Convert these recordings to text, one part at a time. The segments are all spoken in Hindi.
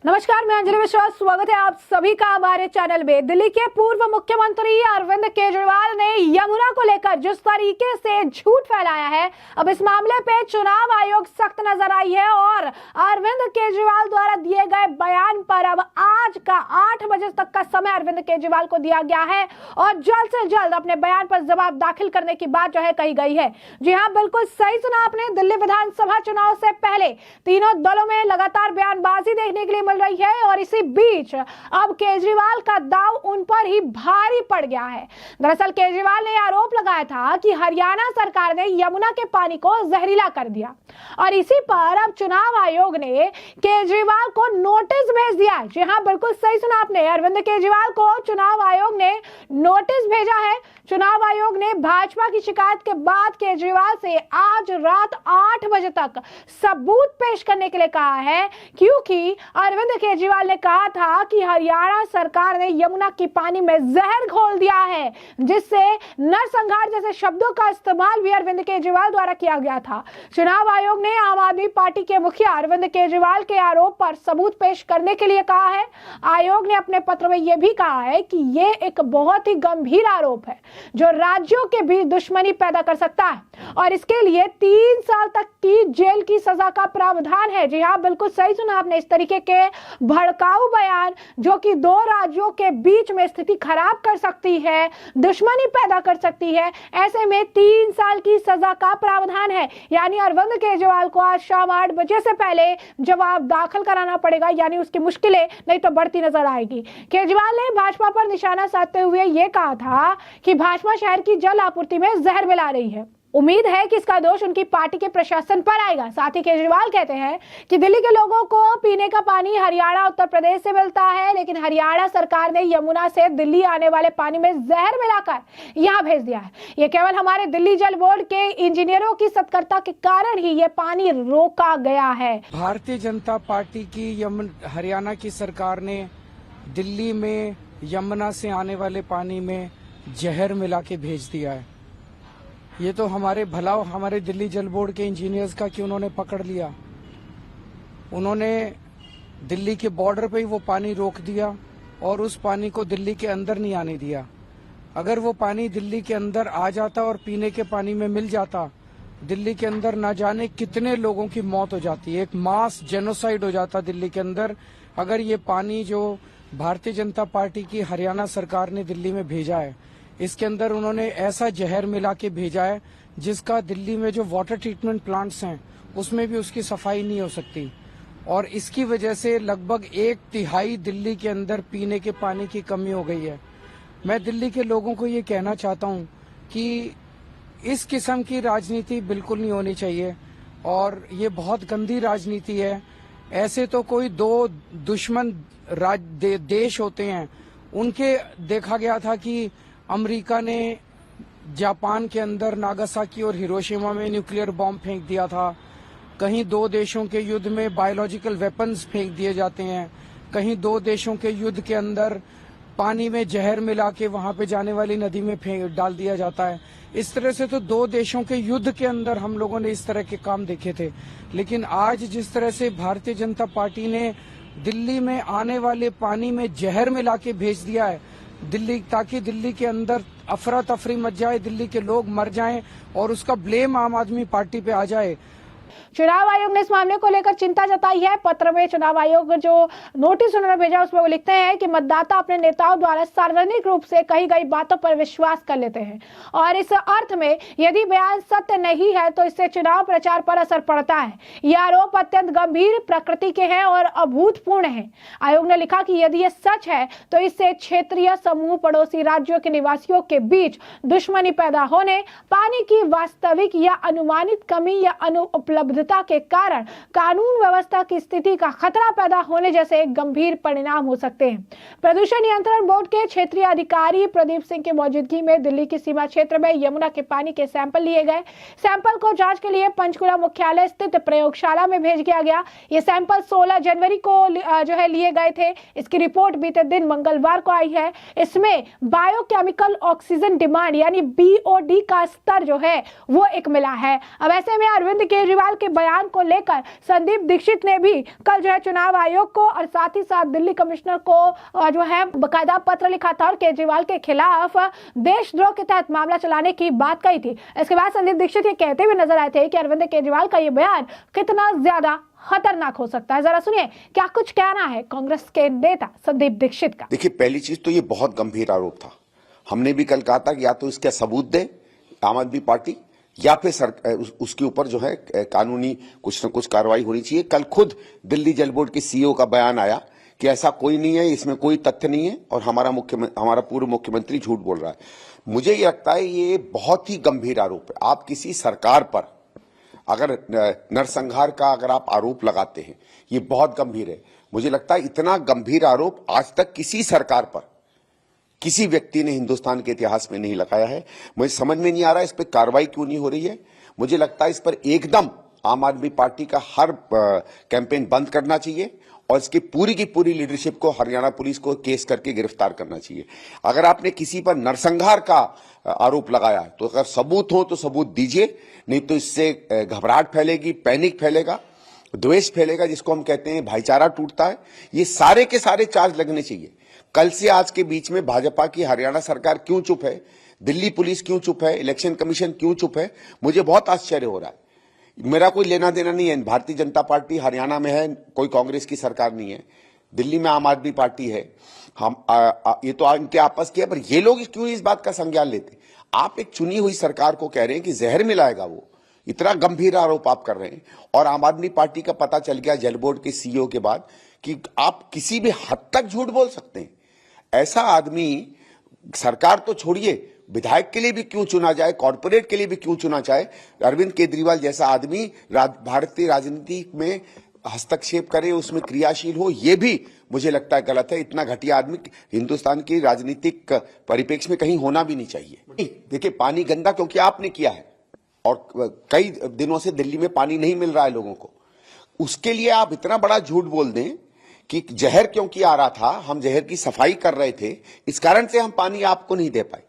नमस्कार, मैं अंजलि मिश्रा। स्वागत है आप सभी का हमारे चैनल में। दिल्ली के पूर्व मुख्यमंत्री अरविंद केजरीवाल ने यमुना को लेकर जिस तरीके से झूठ फैलाया है, अब इस मामले पे चुनाव आयोग सख्त नजर आई है और अरविंद केजरीवाल द्वारा दिए गए बयान पर अब आज का 8 बजे तक का समय अरविंद केजरीवाल को दिया गया है और जल्द से जल्द अपने बयान पर जवाब दाखिल करने की बात जो है कही गई है। जी हाँ, बिल्कुल सही सुना आपने। दिल्ली विधानसभा चुनाव से पहले तीनों दलों में लगातार बयानबाजी देखने के लिए मिल रही है और इसी बीच अब केजरीवाल का दांव उन पर ही भारी पड़ गया है। दरअसल केजरीवाल ने आरोप लगाया था कि हरियाणा सरकार ने यमुना के पानी को जहरीला कर दिया और इसी पर अब चुनाव आयोग ने केजरीवाल को नोटिस भेज दिया है। जी हाँ, बिल्कुल सही सुना आपने। अरविंद केजरीवाल को चुनाव आयोग ने नोटिस भेजा है। चुनाव आयोग ने भाजपा की शिकायत के बाद केजरीवाल से आज रात 8 बजे तक सबूत पेश करने के लिए कहा है, क्योंकि अरविंद केजरीवाल ने कहा था कि हरियाणा सरकार ने यमुना की पानी में जहर घोल दिया है, जिससे नरसंहार जैसे शब्दों का इस्तेमाल भी अरविंद केजरीवाल द्वारा किया गया था। चुनाव आयोग ने आम आदमी पार्टी के मुखिया अरविंद केजरीवाल के आरोप पर सबूत पेश करने के लिए कहा है। आयोग ने अपने पत्र में यह भी कहा है कि यह एक बहुत ही गंभीर आरोप है जो राज्यों के बीच दुश्मनी पैदा कर सकता है और इसके लिए 3 साल तक की जेल की सजा का प्रावधान है। जी हाँ, बिल्कुल सही सुना आपने। इस तरीके के भड़काऊ बयान जो कि 2 राज्यों के बीच में स्थिति खराब कर सकती है, दुश्मनी पैदा कर सकती है, ऐसे में 3 साल की सजा का प्रावधान है। यानी अरविंद केजरीवाल को आज शाम 8 बजे से पहले जवाब दाखिल कराना पड़ेगा, यानी उसकी मुश्किलें नहीं तो बढ़ती नजर आएगी। केजरीवाल ने भाजपा पर निशाना साधते हुए यह कहा था कि भाजपा शहर की जल आपूर्ति में जहर मिला रही है। उम्मीद है कि इसका दोष उनकी पार्टी के प्रशासन पर आएगा। साथ ही केजरीवाल कहते हैं कि दिल्ली के लोगों को पीने का पानी हरियाणा उत्तर प्रदेश से मिलता है, लेकिन हरियाणा सरकार ने यमुना से दिल्ली आने वाले पानी में जहर मिलाकर यहाँ भेज दिया है। ये केवल हमारे दिल्ली जल बोर्ड के इंजीनियरों की सतर्कता के कारण ही ये पानी रोका गया है। भारतीय जनता पार्टी की हरियाणा की सरकार ने दिल्ली में यमुना से आने वाले पानी में जहर मिला के भेज दिया है। ये तो हमारे भला हमारे दिल्ली जल बोर्ड के इंजीनियर्स का कि उन्होंने पकड़ लिया। उन्होंने दिल्ली के बॉर्डर पे ही वो पानी रोक दिया और उस पानी को दिल्ली के अंदर नहीं आने दिया। अगर वो पानी दिल्ली के अंदर आ जाता और पीने के पानी में मिल जाता, दिल्ली के अंदर ना जाने कितने लोगों की मौत हो जाती। एक मास जेनोसाइड हो जाता दिल्ली के अंदर अगर ये पानी जो भारतीय जनता पार्टी की हरियाणा सरकार ने दिल्ली में भेजा है, इसके अंदर उन्होंने ऐसा जहर मिला के भेजा है जिसका दिल्ली में जो वाटर ट्रीटमेंट प्लांट्स हैं उसमें भी उसकी सफाई नहीं हो सकती और इसकी वजह से लगभग 1/3 दिल्ली के अंदर पीने के पानी की कमी हो गई है। मैं दिल्ली के लोगों को ये कहना चाहता हूँ कि इस किस्म की राजनीति बिल्कुल नहीं होनी चाहिए और ये बहुत गंदी राजनीति है। ऐसे तो कोई 2 दुश्मन देश होते हैं, उनके देखा गया था कि अमेरिका ने जापान के अंदर नागासाकी और हिरोशिमा में न्यूक्लियर बॉम्ब फेंक दिया था। कहीं 2 देशों के युद्ध में बायोलॉजिकल वेपन्स फेंक दिए जाते हैं। कहीं 2 देशों के युद्ध के अंदर पानी में जहर मिला के वहां पे जाने वाली नदी में डाल दिया जाता है। इस तरह से तो 2 देशों के युद्ध के अंदर हम लोगों ने इस तरह के काम देखे थे। लेकिन आज जिस तरह से भारतीय जनता पार्टी ने दिल्ली में आने वाले पानी में जहर मिला के भेज दिया है दिल्ली, ताकि दिल्ली के अंदर अफरा तफरी मच जाए, दिल्ली के लोग मर जाएं और उसका ब्लेम आम आदमी पार्टी पे आ जाए। चुनाव आयोग ने इस मामले को लेकर चिंता जताई है। पत्र में चुनाव आयोग जो नोटिस उन्होंने भेजा उसमें वो लिखते हैं कि मतदाता अपने नेताओं द्वारा सार्वजनिक रूप से कही गई बातों पर विश्वास कर लेते हैं और इस अर्थ में यदि बयान सत्य नहीं है तो इससे चुनाव प्रचार पर असर पड़ता है। ये आरोप अत्यंत गंभीर प्रकृति के हैं और अभूतपूर्ण हैं। आयोग ने लिखा कि यदि ये सच है तो इससे क्षेत्रीय समूह पड़ोसी राज्यों के निवासियों के बीच दुश्मनी पैदा होने, पानी की वास्तविक या अनुमानित कमी या अनुपलब्धता के कारण कानून व्यवस्था की स्थिति का खतरा पैदा होने जैसे गंभीर परिणाम हो सकते हैं। प्रदूषण नियंत्रण बोर्ड के क्षेत्रीय अधिकारी प्रदीप सिंह की मौजूदगी में दिल्ली की सीमा क्षेत्र में यमुना के पानी के सैंपल लिए गए। सैंपल को जांच के लिए पंचकुला मुख्यालय स्थित प्रयोगशाला में भेज दिया गया। ये सैंपल 16 जनवरी को जो है लिए गए थे। इसकी रिपोर्ट बीते दिन मंगलवार को आई है। इसमें बायोकेमिकल ऑक्सीजन डिमांड यानी BOD का स्तर जो है वो एक मिला है। अब ऐसे में अरविंद केजरीवाल केजरीवाल के बयान को लेकर संदीप दीक्षित ने भी कल जो है चुनाव आयोग को और साथ ही साथ दिल्ली कमिश्नर को जो है बकायदा पत्र लिखा था और केजरीवाल के खिलाफ देशद्रोह के तहत मामला चलाने की बात कही थी। इसके बाद संदीप दीक्षित ये कहते हुए नजर आए थे कि अरविंद केजरीवाल का ये बयान कितना ज्यादा खतरनाक हो सकता है। जरा सुनिए क्या कुछ कहना है कांग्रेस के नेता संदीप दीक्षित का। देखिए, पहली चीज तो ये बहुत गंभीर आरोप था। हमने भी कल कहा था कि या तो इसका सबूत दे आम आदमी पार्टी या फिर उसके ऊपर जो है कानूनी कुछ न कुछ कार्रवाई होनी चाहिए। कल खुद दिल्ली जल बोर्ड के सीईओ का बयान आया कि ऐसा कोई नहीं है, इसमें कोई तथ्य नहीं है और हमारा पूर्व मुख्यमंत्री झूठ बोल रहा है। मुझे ये लगता है ये बहुत ही गंभीर आरोप है। आप किसी सरकार पर अगर नरसंहार का अगर आप आरोप लगाते हैं, ये बहुत गंभीर है। मुझे लगता है इतना गंभीर आरोप आज तक किसी सरकार पर किसी व्यक्ति ने हिंदुस्तान के इतिहास में नहीं लगाया है। मुझे समझ में नहीं आ रहा है इस पर कार्रवाई क्यों नहीं हो रही है। मुझे लगता है इस पर एकदम आम आदमी पार्टी का हर कैंपेन बंद करना चाहिए और इसकी पूरी की पूरी लीडरशिप को हरियाणा पुलिस को केस करके गिरफ्तार करना चाहिए। अगर आपने किसी पर नरसंहार का आरोप लगाया तो अगर सबूत हो तो सबूत दीजिए, नहीं तो इससे घबराहट फैलेगी, पैनिक फैलेगा, द्वेष फैलेगा, जिसको हम कहते हैं भाईचारा टूटता है। ये सारे के सारे चार्ज लगने चाहिए। कल से आज के बीच में भाजपा की हरियाणा सरकार क्यों चुप है, दिल्ली पुलिस क्यों चुप है, इलेक्शन कमीशन क्यों चुप है, मुझे बहुत आश्चर्य हो रहा है। मेरा कोई लेना देना नहीं है। भारतीय जनता पार्टी हरियाणा में है, कोई कांग्रेस की सरकार नहीं है। दिल्ली में आम आदमी पार्टी है। हम ये तो इनके आपस की है, पर ये लोग क्यों इस बात का संज्ञान लेते? आप एक चुनी हुई सरकार को कह रहे हैं कि जहर मिलाएगा वो, इतना गंभीर आरोप आप कर रहे हैं। और आम आदमी पार्टी का पता चल गया जल बोर्ड के सीईओ के बाद कि आप किसी भी हद तक झूठ बोल सकते हैं। ऐसा आदमी सरकार तो छोड़िए, विधायक के लिए भी क्यों चुना जाए, कॉर्पोरेट के लिए भी क्यों चुना जाए। अरविंद केजरीवाल जैसा आदमी भारतीय राजनीति में हस्तक्षेप करे, उसमें क्रियाशील हो, यह भी मुझे लगता है गलत है। इतना घटिया आदमी हिंदुस्तान की राजनीतिक परिप्रेक्ष्य में कहीं होना भी नहीं चाहिए। देखिए, पानी गंदा क्योंकि आपने किया है और कई दिनों से दिल्ली में पानी नहीं मिल रहा है लोगों को, उसके लिए आप इतना बड़ा झूठ बोल दें कि जहर क्योंकि आ रहा था, हम जहर की सफाई कर रहे थे, इस कारण से हम पानी आपको नहीं दे पाए।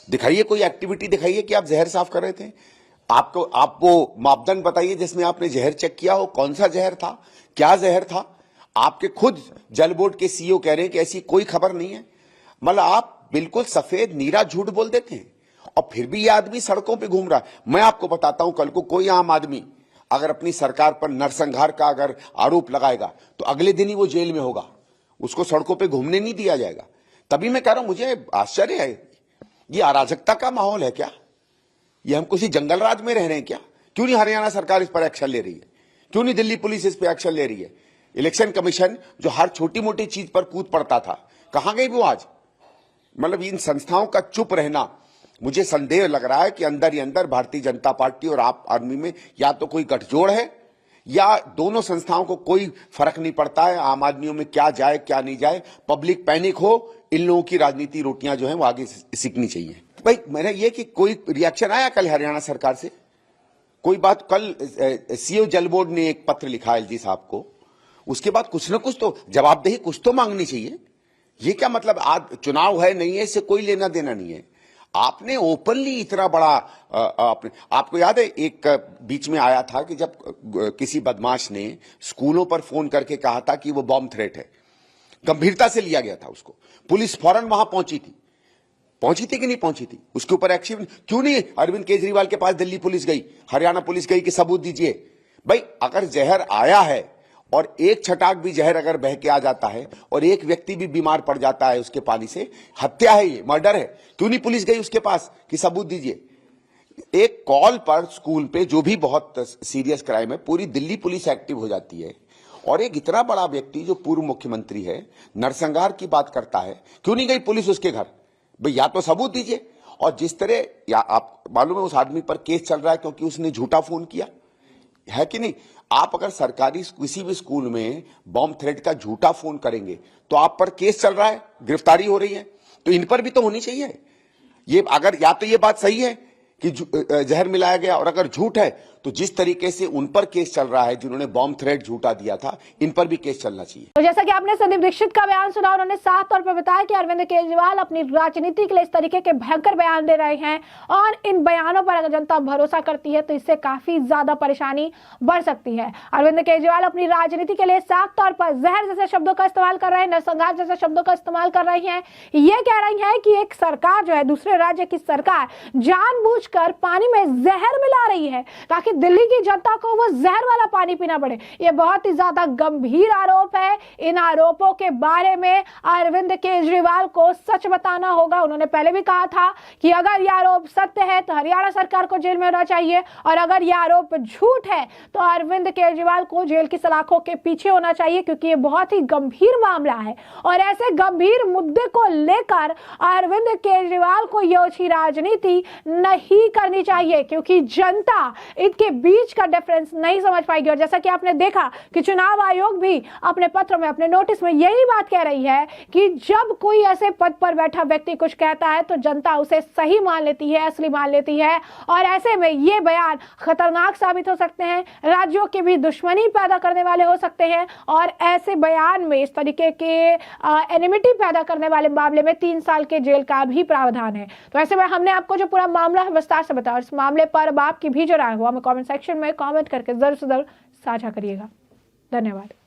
दिखाइए कोई एक्टिविटी दिखाइए कि आप जहर साफ कर रहे थे। आप वो मापदंड बताइए जिसमें आपने जहर चेक किया हो, कौन सा जहर था, क्या जहर था। आपके खुद जल बोर्ड के सीईओ कह रहे हैं कि ऐसी कोई खबर नहीं है। मतलब आप बिल्कुल सफेद नीरा झूठ बोल देते हैं और फिर भी ये आदमी सड़कों पे घूम रहा है। मैं आपको बताता हूं, कल को कोई आम आदमी अगर अपनी सरकार पर नरसंहार का अगर आरोप लगाएगा तो अगले दिन ही वो जेल में होगा, उसको सड़कों पे घूमने नहीं दिया जाएगा। तभी मैं कह रहा हूं, मुझे आश्चर्य है, ये अराजकता का माहौल है क्या? ये हम किसी जंगल राज में रह रहे हैं क्या? क्यों नहीं हरियाणा सरकार इस पर एक्शन ले रही है? क्यों नहीं दिल्ली पुलिस इस पर एक्शन ले रही है? इलेक्शन कमीशन जो हर छोटी मोटी चीज पर कूद पड़ता था, कहां गई वो आज? मतलब इन संस्थाओं का चुप रहना, मुझे संदेह लग रहा है कि अंदर ही अंदर भारतीय जनता पार्टी और आप आदमी में या तो कोई गठजोड़ है या दोनों संस्थाओं को कोई फर्क नहीं पड़ता है आम आदमियों में क्या जाए क्या नहीं जाए। पब्लिक पैनिक हो, इन लोगों की राजनीति रोटियां जो है वो आगे सीखनी चाहिए। भाई मैंने ये कि कोई रिएक्शन आया कल हरियाणा सरकार से? कोई बात? कल सीईओ जल बोर्ड ने एक पत्र लिखा एलजी साहब को, उसके बाद कुछ न कुछ तो जवाबदेही कुछ तो मांगनी चाहिए। ये क्या मतलब आज चुनाव है नहीं है, इससे कोई लेना देना नहीं है। आपने ओपनली इतना बड़ा आपको याद है एक बीच में आया था कि जब किसी बदमाश ने स्कूलों पर फोन करके कहा था कि वो बॉम्ब थ्रेट है, गंभीरता से लिया गया था उसको। पुलिस फौरन वहां पहुंची थी कि नहीं पहुंची थी? उसके ऊपर एक्शन क्यों नहीं? अरविंद केजरीवाल के पास दिल्ली पुलिस गई, हरियाणा पुलिस गई कि सबूत दीजिए। भाई अगर जहर आया है और एक छटाक भी जहर अगर बह के आ जाता है और एक व्यक्ति भी बीमार पड़ जाता है उसके पानी से, हत्या है, ये मर्डर है। क्यों नहीं पुलिस गई उसके पास कि सबूत दीजिए? एक कॉल पर स्कूल पे जो भी बहुत सीरियस क्राइम है, पूरी दिल्ली पुलिस एक्टिव हो जाती है। और एक इतना बड़ा व्यक्ति जो पूर्व मुख्यमंत्री है, नरसंहार की बात करता है, क्यों नहीं गई पुलिस उसके घर? भाई या तो सबूत दीजिए। और जिस तरह या आप मालूम है उस आदमी पर केस चल रहा है क्योंकि उसने झूठा फोन किया है कि नहीं? आप अगर सरकारी किसी भी स्कूल में बॉम्ब थ्रेट का झूठा फोन करेंगे तो आप पर केस चल रहा है, गिरफ्तारी हो रही है, तो इन पर भी तो होनी चाहिए। ये अगर या तो ये बात सही है कि जहर मिलाया गया और अगर झूठ है तो जिस तरीके से उन पर केस चल रहा है, जिन्होंने बॉम्ब थ्रेट झूठा दिया था, इन पर भी केस चलना चाहिए। तो जैसा कि आपने संदीप दीक्षित का बयान सुना, उन्होंने साफ तौर पर बताया कि अरविंद केजरीवाल अपनी राजनीति के लिए इस तरीके के भयंकर बयान दे रहे हैं और इन बयानों पर अगर जनता भरोसा करती है तो इससे काफी ज्यादा परेशानी बढ़ सकती है। अरविंद केजरीवाल अपनी राजनीति के लिए साफ तौर पर जहर जैसे शब्दों का इस्तेमाल कर रहे हैं, नरसंहार जैसे शब्दों का इस्तेमाल कर रही हैं। ये कह रही है कि एक सरकार जो है, दूसरे राज्य की सरकार जानबूझकर पानी में जहर मिला रही है ताकि दिल्ली की जनता को वो जहर वाला पानी पीना पड़े। ये बहुत ही ज्यादा गंभीर आरोप है। इन आरोपों के बारे में अरविंद केजरीवाल को सच बताना होगा। उन्होंने पहले भी कहा था कि अगर यह आरोप सत्य है तो हरियाणा सरकार को जेल में होना चाहिए और अगर यह आरोप झूठ है तो अरविंद केजरीवाल को जेल की सलाखों के पीछे होना चाहिए, क्योंकि ये बहुत ही गंभीर मामला है और ऐसे गंभीर मुद्दे को लेकर अरविंद केजरीवाल को ये ओछी राजनीति नहीं करनी चाहिए, क्योंकि जनता इनके बीच का डिफरेंस नहीं समझ पाएगी। और जैसा कि आपने देखा कि चुनाव आयोग भी अपने पत्र में, अपने नोटिस में यही बात कह रही है कि जब कोई ऐसे पद पर बैठा व्यक्ति कुछ कहता है तो जनता उसे सही मान लेती है, असली मान लेती है और ऐसे में ये बयान खतरनाक साबित हो सकते हैं, राज्यों की भी दुश्मनी पैदा करने वाले हो सकते हैं और ऐसे बयान में इस तरीके के एनिमिटी पैदा करने वाले मामले में 3 साल के जेल का भी प्रावधान है। तो ऐसे में हमने आपको जो पूरा मामला है विस्तार से बताया। इस मामले पर अब आपकी भी जो राय हो हमें कमेंट सेक्शन में कमेंट करके जरूर से जरूर साझा करिएगा। धन्यवाद।